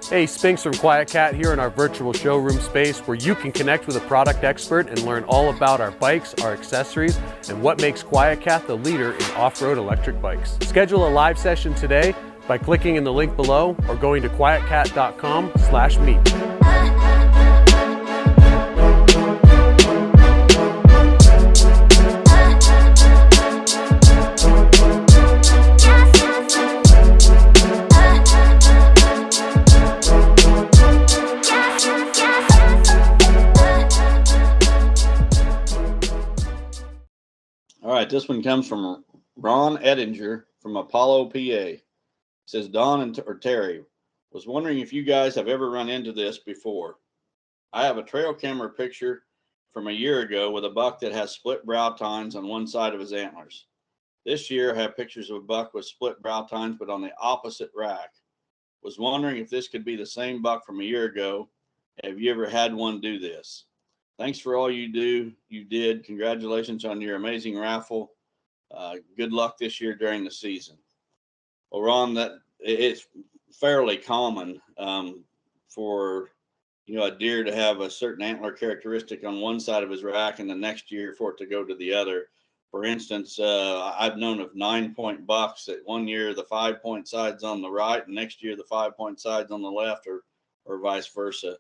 Hey, Spinks from Quiet Cat here in our virtual showroom space, where you can connect with a product expert and learn all about our bikes, our accessories, and what makes Quiet Cat the leader in off-road electric bikes. Schedule a live session today by clicking in the link below or going to quietcat.com/meet. All right, this one comes from Ron Edinger from Apollo, PA. It says, Don or Terry, was wondering if you guys have ever run into this before. I have a trail camera picture from a year ago with a buck that has split brow tines on one side of his antlers. This year, I have pictures of a buck with split brow tines, but on the opposite rack. Was wondering if this could be the same buck from a year ago. Have you ever had one do this? Thanks for all you do. You did. Congratulations on your amazing raffle. Good luck this year during the season. Well, Ron, that it's fairly common for a deer to have a certain antler characteristic on one side of his rack, and the next year for it to go to the other. For instance, I've known of 9-point bucks that one year the 5-point side's on the right, and next year the 5-point side's on the left, or vice versa.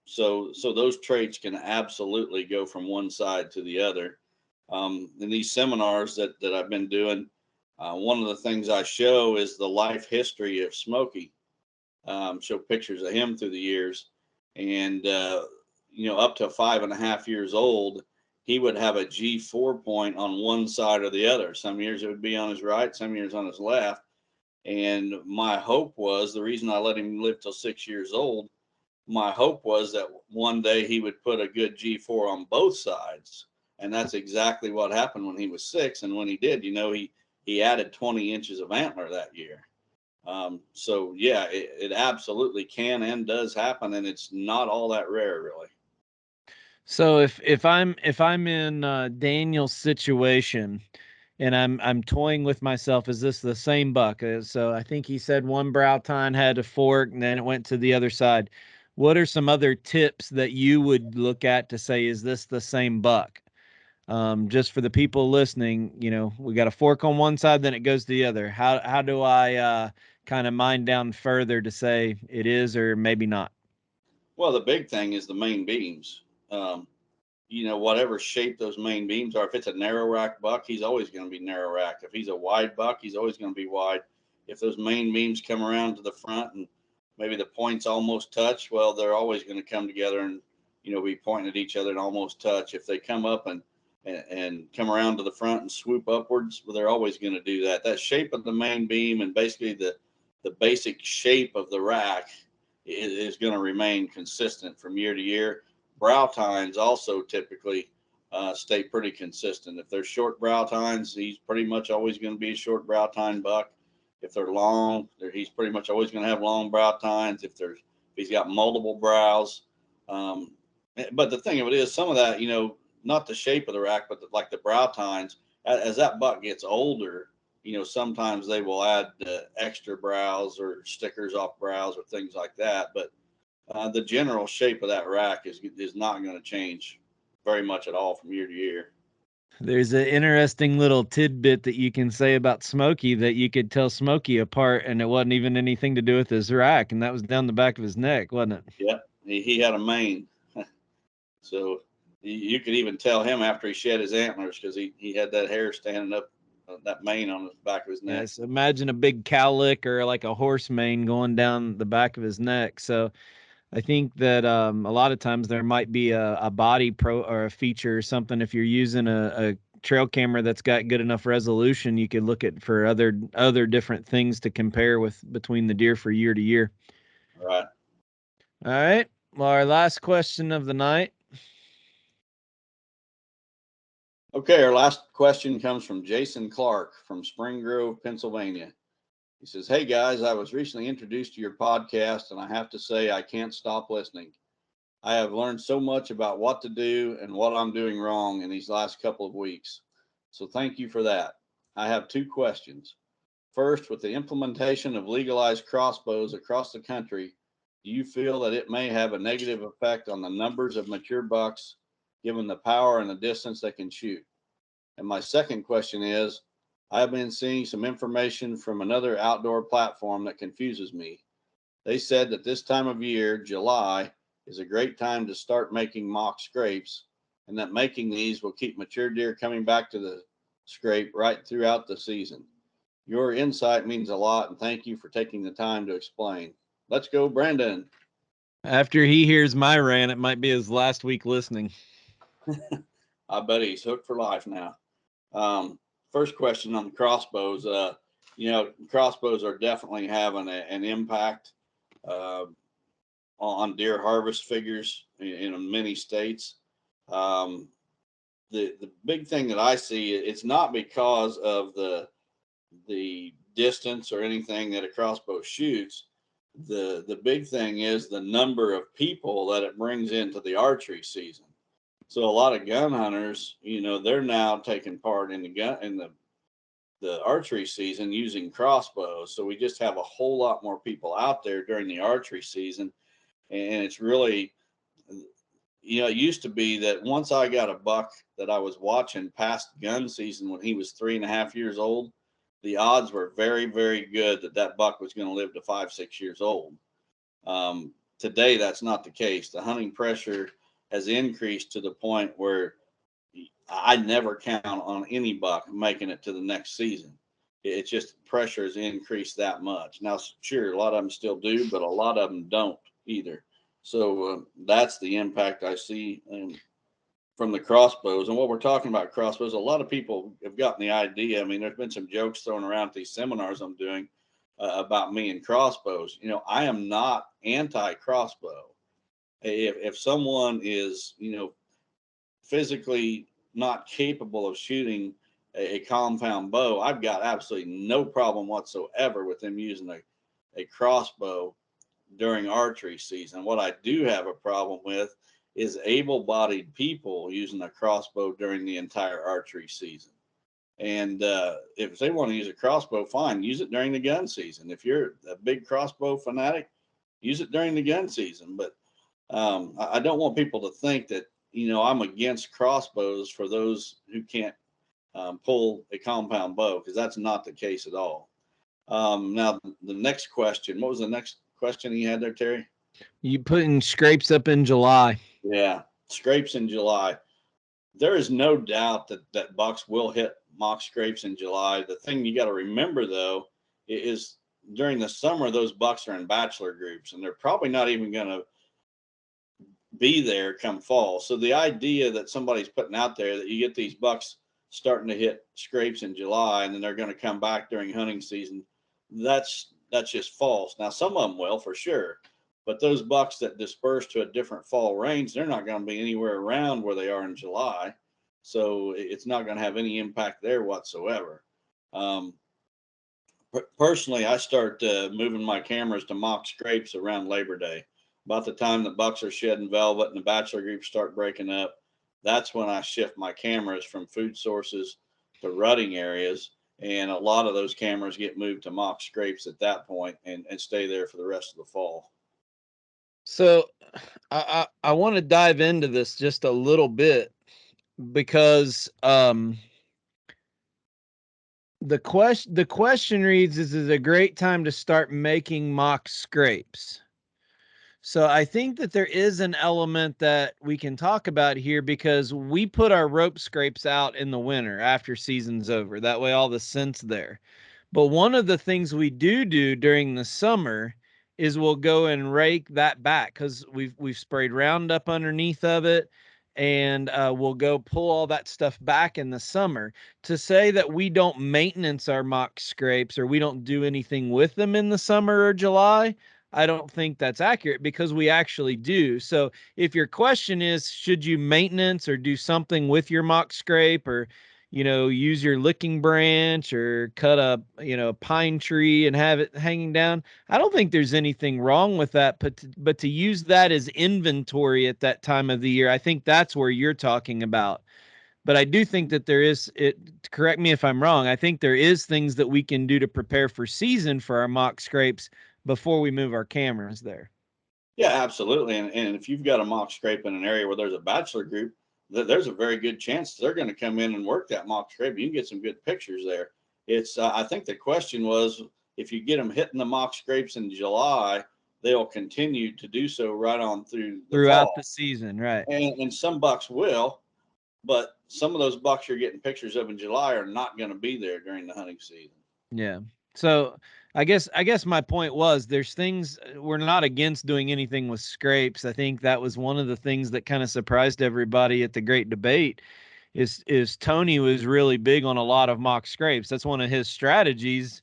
So those traits can absolutely go from one side to the other. In these seminars that I've been doing, one of the things I show is the life history of Smokey. Show pictures of him through the years, and up to 5.5 years old, he would have a G4 point on one side or the other. Some years it would be on his right, some years on his left. And my hope was, the reason I let him live till 6 years old, my hope was that one day he would put a good G4 on both sides. And that's exactly what happened when he was 6. And when he did, he added 20 inches of antler that year. So yeah, it absolutely can and does happen, and it's not all that rare, really. So if I'm in Daniel's situation, and I'm toying with myself, is this the same buck? So I think he said one brow tine had a fork, and then it went to the other side. What are some other tips that you would look at to say, is this the same buck? Just for the people listening, we got a fork on one side, then it goes to the other. How do I kind of mine down further to say it is or maybe not? Well, the big thing is the main beams. Whatever shape those main beams are, if it's a narrow rack buck, he's always going to be narrow rack. If he's a wide buck, he's always going to be wide. If those main beams come around to the front and maybe the points almost touch, well, they're always going to come together and, be pointing at each other and almost touch. If they come up and come around to the front and swoop upwards, well, they're always going to do that. That shape of the main beam and basically the basic shape of the rack is going to remain consistent from year to year. Brow tines also typically stay pretty consistent. If they're short brow tines, he's pretty much always going to be a short brow tine buck. If they're long, he's pretty much always going to have long brow tines. If he's got multiple brows. But the thing of it is, some of that, not the shape of the rack, but like the brow tines, as that buck gets older, sometimes they will add extra brows or stickers off brows or things like that. But the general shape of that rack is not going to change very much at all from year to year. There's an interesting little tidbit that you can say about Smokey, that you could tell Smokey apart, and it wasn't even anything to do with his rack, and that was down the back of his neck, wasn't it? Yeah, he had a mane. So you could even tell him after he shed his antlers, because he had that hair standing up, that mane on the back of his neck. Yes, imagine a big cowlick or like a horse mane going down the back of his neck. So I think that a lot of times there might be a body or a feature or something. If you're using a trail camera that's got good enough resolution, you could look at for other different things to compare between the deer for year to year. Right. All right. Well, our last question of the night. Okay, our last question comes from Jason Clark from Spring Grove, Pennsylvania. He says, "Hey guys, I was recently introduced to your podcast, and I have to say I can't stop listening. I have learned so much about what to do and what I'm doing wrong in these last couple of weeks. So thank you for that. I have 2 questions. First, with the implementation of legalized crossbows across the country, do you feel that it may have a negative effect on the numbers of mature bucks, given the power and the distance they can shoot? And my second question is, I've been seeing some information from another outdoor platform that confuses me. They said that this time of year, July, is a great time to start making mock scrapes, and that making these will keep mature deer coming back to the scrape right throughout the season. Your insight means a lot, and thank you for taking the time to explain. Let's go, Brandon." After he hears my rant, it might be his last week listening. I bet he's hooked for life now. First question on the crossbows. Crossbows are definitely having an impact on deer harvest figures in many states. The big thing that I see, it's not because of the distance or anything that a crossbow shoots. The big thing is the number of people that it brings into the archery season. So a lot of gun hunters, they're now taking part in the archery season using crossbows. So we just have a whole lot more people out there during the archery season, and it's really it used to be that once I got a buck that I was watching past gun season when he was 3.5 years old, the odds were very, very good that that buck was going to live to 5, 6 years old. Today, that's not the case. The hunting pressure has increased to the point where I never count on any buck making it to the next season. It's just pressure has increased that much. Now, sure, a lot of them still do, but a lot of them don't either. So that's the impact I see from the crossbows. And what we're talking about crossbows, a lot of people have gotten the idea. I mean, there's been some jokes thrown around at these seminars I'm doing about me and crossbows. I am not anti-crossbow. If someone is, physically not capable of shooting a compound bow, I've got absolutely no problem whatsoever with them using a crossbow during archery season. What I do have a problem with is able-bodied people using a crossbow during the entire archery season. And if they want to use a crossbow, fine, use it during the gun season. If you're a big crossbow fanatic, use it during the gun season. But I don't want people to think that, I'm against crossbows for those who can't pull a compound bow, because that's not the case at all. Now, the next question, what was the next question you had there, Terry? You putting scrapes up in July. Yeah, scrapes in July. There is no doubt that bucks will hit mock scrapes in July. The thing you got to remember, though, is during the summer, those bucks are in bachelor groups, and they're probably not even going to be there come fall. So the idea that somebody's putting out there that you get these bucks starting to hit scrapes in July and then they're going to come back during hunting season, that's just false. Now, some of them will for sure, but those bucks that disperse to a different fall range, they're not going to be anywhere around where they are in July. So it's not going to have any impact there whatsoever. Personally, I start moving my cameras to mock scrapes around Labor Day. About the time the bucks are shedding velvet and the bachelor groups start breaking up, that's when I shift my cameras from food sources to rutting areas. And a lot of those cameras get moved to mock scrapes at that point and stay there for the rest of the fall. So I want to dive into this just a little bit because the question reads, is it a great time to start making mock scrapes? So I think that there is an element that we can talk about here, because we put our rope scrapes out in the winter after season's over. That way all the scent's there. But one of the things we do during the summer is we'll go and rake that back, because we've sprayed Roundup underneath of it, and we'll go pull all that stuff back in the summer. To say that we don't maintenance our mock scrapes or we don't do anything with them in the summer or July, I don't think that's accurate, because we actually do. So if your question is, should you maintenance or do something with your mock scrape, or, use your licking branch or cut a pine tree and have it hanging down, I don't think there's anything wrong with that. But to use that as inventory at that time of the year, I think that's where you're talking about. But I do think that correct me if I'm wrong, I think there is things that we can do to prepare for season for our mock scrapes before we move our cameras there. Yeah, absolutely. And if you've got a mock scrape in an area where there's a bachelor group, there's a very good chance they're going to come in and work that mock scrape. You can get some good pictures there. It's I think the question was, if you get them hitting the mock scrapes in July, they'll continue to do so right on throughout the season, right? And some bucks will, but some of those bucks you're getting pictures of in July are not going to be there during the hunting season. Yeah. So I guess my point was, there's things, we're not against doing anything with scrapes. I think that was one of the things that kind of surprised everybody at the great debate is Tony was really big on a lot of mock scrapes. That's one of his strategies,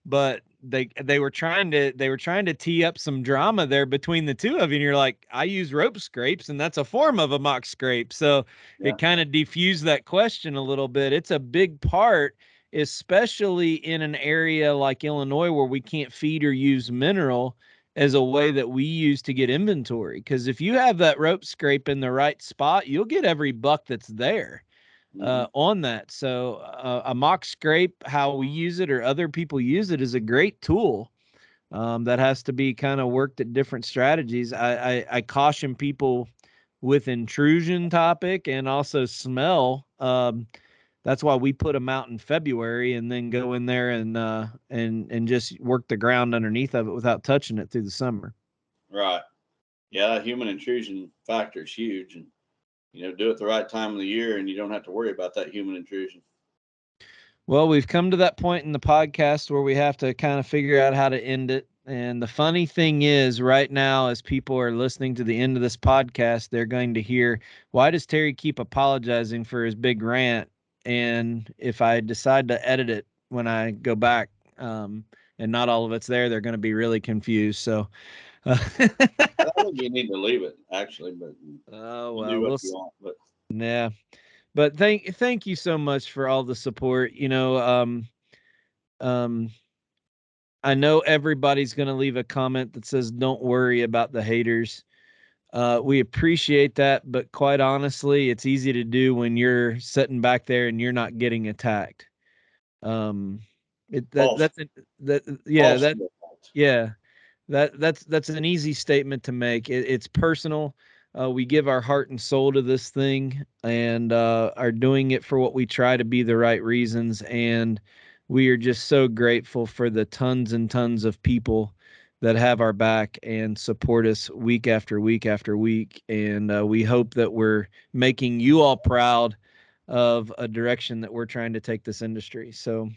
but they were trying to tee up some drama there between the two of you. And you're like, I use rope scrapes and that's a form of a mock scrape. So yeah, it kind of defused that question a little bit. It's a big part, especially in an area like Illinois where we can't feed or use mineral as a way that we use to get inventory. Because if you have that rope scrape in the right spot, you'll get every buck that's there on that. So a mock scrape, how we use it or other people use it, is a great tool that has to be kind of worked at different strategies. I caution people with intrusion topic and also smell. That's why we put them out in February and then go in there and just work the ground underneath of it without touching it through the summer. Right. Yeah, that human intrusion factor is huge, and do it the right time of the year, and you don't have to worry about that human intrusion. Well, we've come to that point in the podcast where we have to kind of figure out how to end it. And the funny thing is, right now, as people are listening to the end of this podcast, they're going to hear, why does Terry keep apologizing for his big rant? And if I decide to edit it when I go back, and not all of it's there, they're going to be really confused. So I think you need to leave it, actually, but well, do what you want. But yeah. But thank you so much for all the support. I know everybody's going to leave a comment that says, don't worry about the haters. We appreciate that, but quite honestly, it's easy to do when you're sitting back there and you're not getting attacked. That's an easy statement to make. It's personal. We give our heart and soul to this thing and are doing it for what we try to be the right reasons. And we are just so grateful for the tons and tons of people that have our back and support us week after week after week. And we hope that we're making you all proud of a direction that we're trying to take this industry. So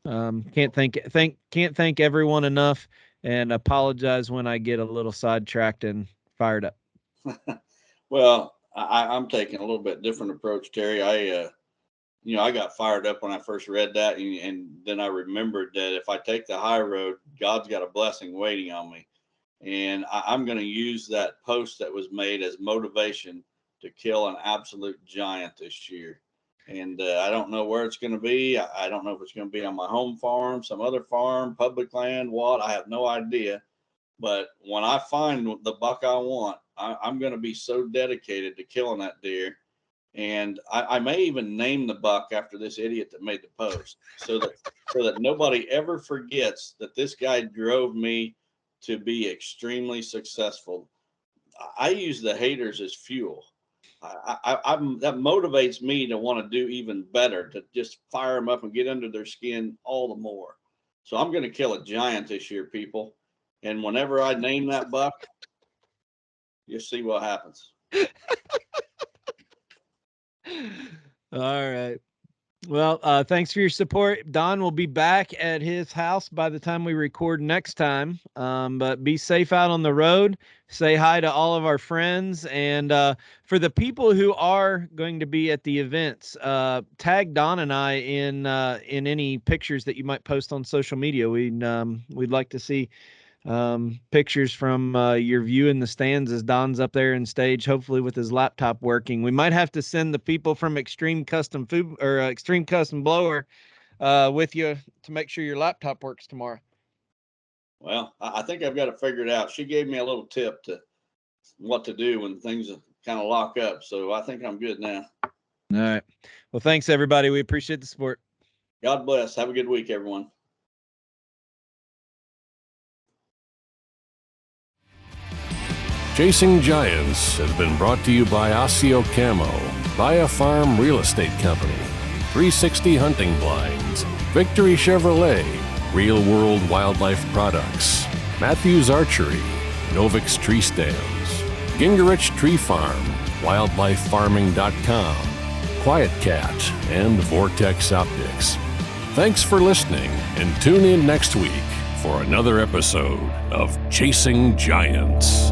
can't thank everyone enough, and apologize when I get a little sidetracked and fired up. Well, I'm taking a little bit different approach, Terry. I got fired up when I first read that, and then I remembered that if I take the high road, God's got a blessing waiting on me. And I'm going to use that post that was made as motivation to kill an absolute giant this year. And I don't know where it's going to be. I don't know if it's going to be on my home farm, some other farm, public land, what. I have no idea. But when I find the buck I want, I'm going to be so dedicated to killing that deer. And I may even name the buck after this idiot that made the post, so that nobody ever forgets that this guy drove me to be extremely successful. I use the haters as fuel. That motivates me to want to do even better, to just fire them up and get under their skin all the more. So I'm going to kill a giant this year, people. And whenever I name that buck, you'll see what happens. All right. Well, thanks for your support. Don will be back at his house by the time we record next time. But be safe out on the road. Say hi to all of our friends. And for the people who are going to be at the events, tag Don and I in any pictures that you might post on social media. We'd like to see pictures from your view in the stands as Don's up there in stage, hopefully with his laptop working. We might have to send the people from Extreme Custom Food or Extreme Custom Blower with you to make sure your laptop works tomorrow. Well, I think I've got it figured out. She gave me a little tip to what to do when things kind of lock up, so I think I'm good now. All right. Well, thanks everybody. We appreciate the support. God bless. Have a good week, everyone. Chasing Giants has been brought to you by Osseo Camo, Via Farm Real Estate Company, 360 Hunting Blinds, Victory Chevrolet, Real World Wildlife Products, Matthews Archery, Novix Tree Stands, Gingerich Tree Farm, WildlifeFarming.com, Quiet Cat, and Vortex Optics. Thanks for listening, and tune in next week for another episode of Chasing Giants.